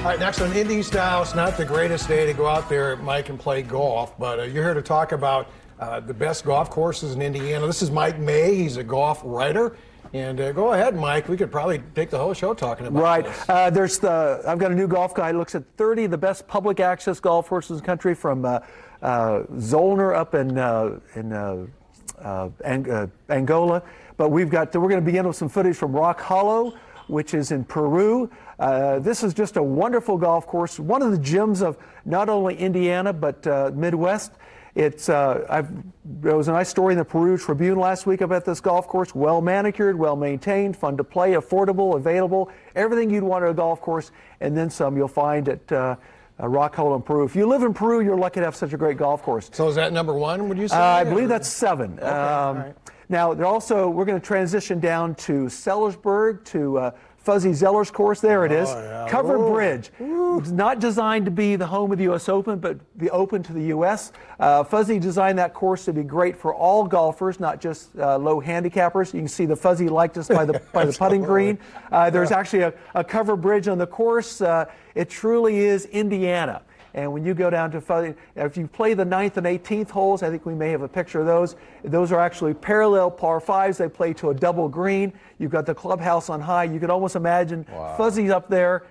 All right, next on Indy Style, it's not the greatest day to go out there, Mike, and play golf, but you're here to talk about the best golf courses in Indiana. This is Mike May. He's a golf writer. And go ahead, Mike. We could probably take the whole show talking about this. I've got a new golf guide. It looks at 30 of the best public access golf courses in the country, from Zollner up in Angola. But we're going to begin with some footage from Rock Hollow, which is in Peru. This is just a wonderful golf course, one of the gems of not only Indiana but Midwest. There was a nice story in the Peru Tribune last week about this golf course. Well manicured, well maintained, fun to play, affordable, available, everything you'd want at a golf course, and then some you'll find at Rock Hollow in Peru. If you live in Peru, you're lucky to have such a great golf course. So is that number one, would you say? I believe that's 7. Okay, all right. Now, we're going to transition down to Sellersburg, to Fuzzy Zeller's course. There it is. Yeah. Covered Ooh. bridge. Ooh. It's not designed to be the home of the U.S. Open, but be open to the U.S. Fuzzy designed that course to be great for all golfers, not just low handicappers. You can see the Fuzzy likeness by the putting green. There's actually a covered bridge on the course. It truly is Indiana. And when you go down to Fuzzy, if you play the 9th and 18th holes, I think we may have a picture of those. Those are actually parallel par 5s. They play to a double green. You've got the clubhouse on high. You can almost imagine Fuzzy's up there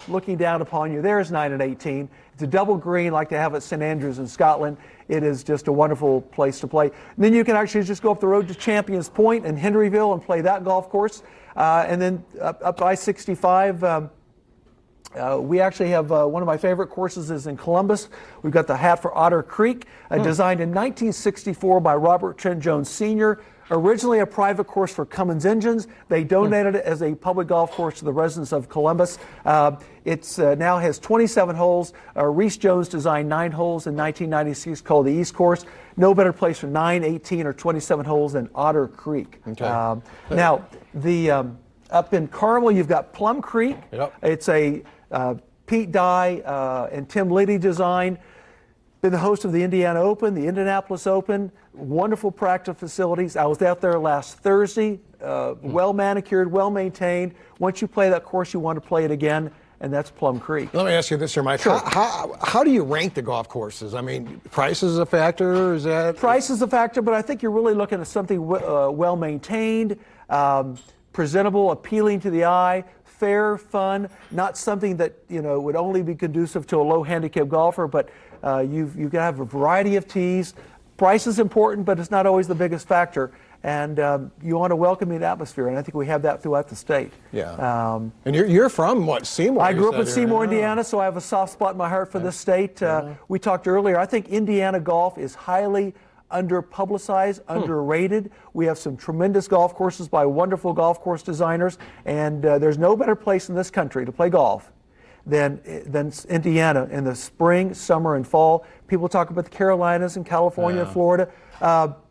looking down upon you. There's 9 and 18. It's a double green like they have at St. Andrews in Scotland. It is just a wonderful place to play. And then you can actually just go up the road to Champions Point in Henryville and play that golf course. And then up I-65, we actually have one of my favorite courses is in Columbus. We've got the Hat for Otter Creek, designed in 1964 by Robert Trent Jones Sr., originally a private course for Cummins Engines. They donated it as a public golf course to the residents of Columbus. It now has 27 holes. Reese Jones designed 9 holes in 1996 called the East Course. No better place for 9, 18, or 27 holes than Otter Creek. Okay. Now, up in Carmel, you've got Plum Creek. Yep. It's a Pete Dye and Tim Liddy design. Been the host of the Indiana Open, the Indianapolis Open. Wonderful practice facilities. I was out there last Thursday. Well manicured, well maintained. Once you play that course, you want to play it again, and that's Plum Creek. Let me ask you this here, Mike. Sure. How do you rank the golf courses? I mean, price is a factor? Is that? Price is a factor, but I think you're really looking at something well maintained, presentable, appealing to the eye, fair, fun, not something that would only be conducive to a low handicap golfer, but you can have a variety of tees. Price is important, but it's not always the biggest factor. And you want a welcoming atmosphere, and I think we have that throughout the state. Yeah. And you're from what, Seymour? I grew up in Seymour, Indiana, so I have a soft spot in my heart for this state. We talked earlier. I think Indiana golf is highly under-publicized, underrated. We have some tremendous golf courses by wonderful golf course designers, and there's no better place in this country to play golf than Indiana in the spring, summer, and fall. People talk about the Carolinas and California and Florida.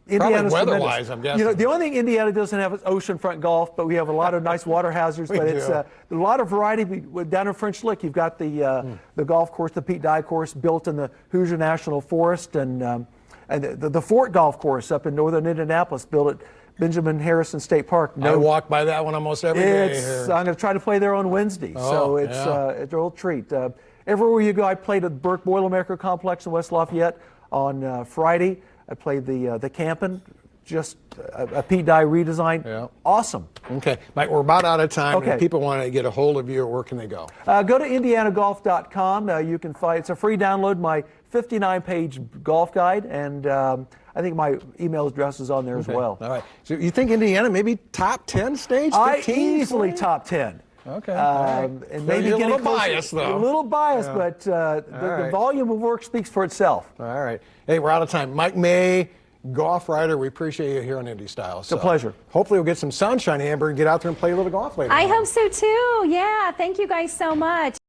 Indiana's weather-wise, I'm guessing. The only thing Indiana doesn't have is oceanfront golf, but we have a lot of nice water hazards. But it's a lot of variety. Down in French Lick, you've got the golf course, the Pete Dye course, built in the Hoosier National Forest, and the Fort Golf Course up in northern Indianapolis, built at Benjamin Harrison State Park. I walk by that one almost every day here. I'm going to try to play there on Wednesday, so it's a real treat. Everywhere you go, I played at the Burke Boilermaker Complex in West Lafayette on Friday. I played the Campin', just a Pete Dye redesign. Yeah. Awesome. Okay, Mike, we're about out of time. Okay. If people want to get a hold of you, where can they go? Go to indianagolf.com. You can find, it's a free download, my 59-page golf guide, and I think my email address is on there as well. All right. So you think Indiana maybe top 10 states? 15, easily 20? top 10. Okay. And maybe you're a little closer. biased, though. A little biased, but the volume of work speaks for itself. All right. Hey, we're out of time. Mike May, golf writer. We appreciate you here on Indy Style. It's a pleasure. Hopefully we'll get some sunshine, Amber, and get out there and play a little golf later. I hope so, too. Yeah. Thank you guys so much.